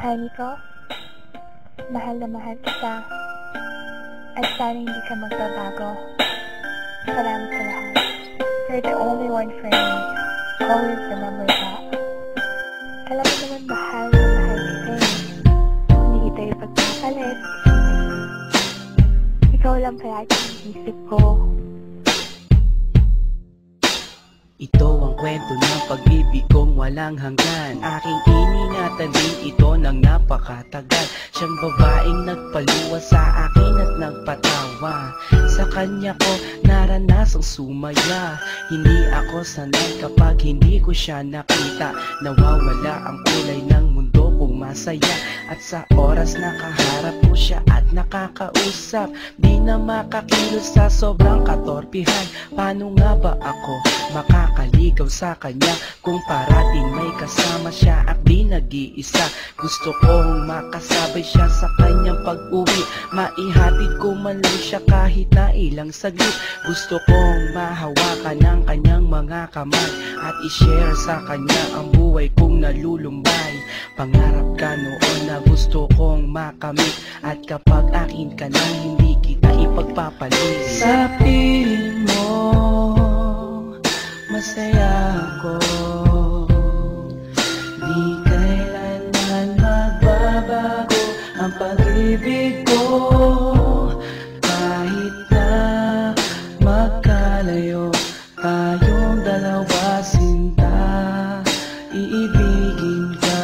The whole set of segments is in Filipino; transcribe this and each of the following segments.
Honey ko, mahal na mahal kita. At sana hindi ka magbabago. Salamat sa lahat. You're the only one for me. Always remember that. Alam mo naman mahal na mahal kita eh. Hindi kita ipagpapalit. Ikaw lang palagi ang isip ko. Ito ang kwento ng pag-ibig kong walang hanggan. Aking iningatan din ito ng napakatagal. Siyang babaeng nagpaluwa sa akin at nagpatawa. Sa kanya ko naranasang sumaya. Hindi ako sanay kapag hindi ko siya nakita. Nawawala ang kulay ng mundo kong masaya. At sa oras nakaharap ko siya at nakakausap, di na makakilos sa sobrang katorpihan. Paano nga ba ako makakaligaw sa kanya kung parating may kasama siya at di nag-iisa? Gusto kong makasabay siya sa kanyang pag-uwi, maihatid ko man lang siya kahit na ilang saglit. Gusto kong mahawakan ng kanyang mga kamay at i-share sa kanya ang buhay kong nalulumbay. Pangarap ka noon na gusto kong makamit, at kapag akin ka na hindi kita ipagpapalit. Sa piling mo masaya ako, di kailanman magbabago ang pag-ibig ko. Kahit na magkalayo tayong dalawa, sinta, iibigin ka.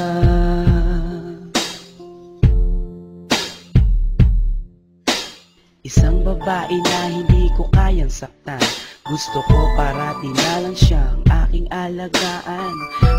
Isang babae na hindi ko kayang saktan. Gusto ko parati na lang siyang aking alagaan,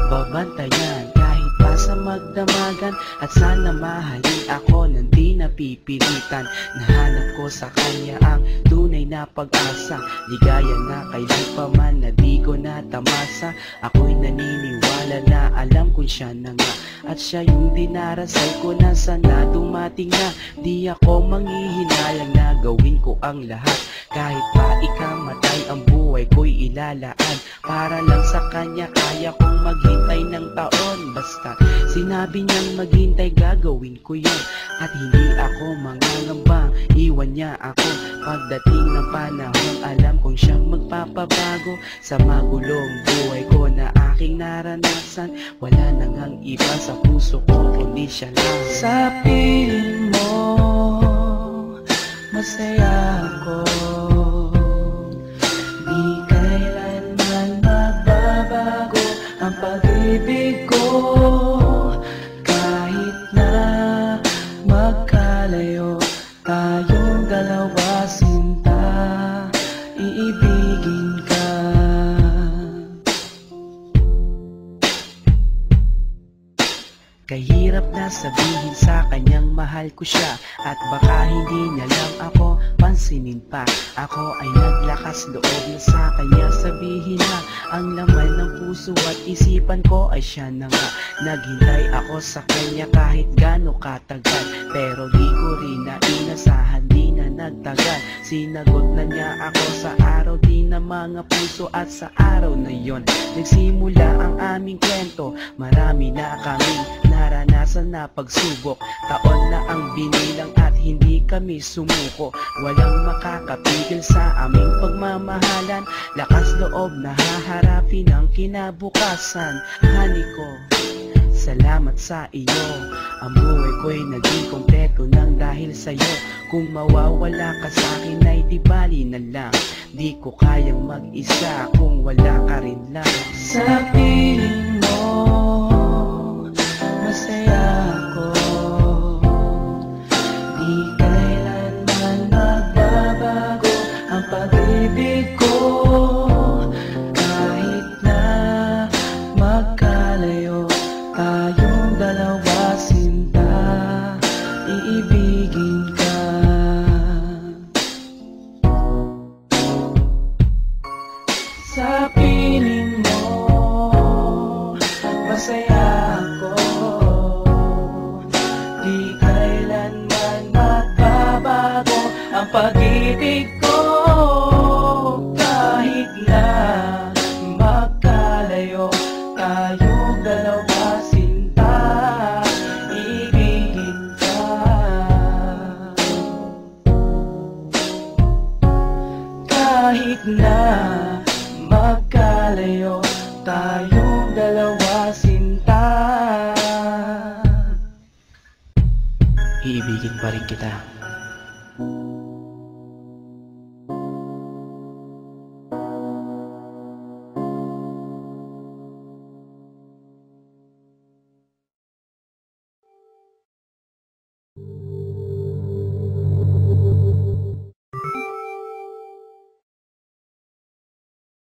babantayan kahit pa sa magdamagan. At sana mahalin ako nang di napipilitan. Nahanap ko sa kanya ang tunay na pag-asa, ligaya na kailan pa man na di ko natamasa. Ako'y naniniwala na alam kong siya na nga, at siya yung dinarasal ko na sana dumating na. Di ako manghihinalang na gawin ko ang lahat, kahit pa ikamatay ang buhay ko'y ilalaan. Para lang sa kanya kaya kong maghintay ng taon. Basta sinabi niyang maghintay gagawin ko yun. At hindi ako mangangambang iwan niya ako. Pagdating ng panahon alam kong siyang magpapabago. Sa magulong buhay ko na aking naranasan, wala nang ang iba sa puso ko kundi siya lang. Sa piling mo masaya ako, di kailanman magbabago ang pag-ibig ko. Kahit na magkalayo tayong dalawa, sinta, iibigin ka. Kahirap na sabihin sa kanyang mahal ko siya, at baka hindi niya lang ako pansinin pa. Ako ay naglakas loob na sa kanya sabihin na ang laman ng puso at isipan ko ay siya na nga. Naghintay ako sa kanya kahit gaano katagal, pero di ko rin na inasahan, di na nagtagal. Sinagot na niya ako sa araw di na mga puso, at sa araw na yon nagsimula ang aming kwento. Marami na kaming naranasan na pagsubok, taon na ang binilang at hindi kami sumuko. Walang makakapigil sa aming pagmamahalan, lakas loob na haharapin ang kinabukasan. Honey ko, salamat sa iyo, ang buhay ko'y naging kompleto nang dahil sa'yo. Kung mawawala ka sa'kin ay di bali na lang, di ko kayang mag-isa kung wala ka rin lang. Sa piling mo masaya ako, di kailanman magbabago ang pag-ibig ko. Kahit na magkalayo tayong dalawa, sinta, iibigin ka. Sa piling mo masaya ako, di kailanman magbabago ang pag-ibig ko. Kahit na magkalayo tayong dalawa, sinta, iibigin iibigin pa rin kita.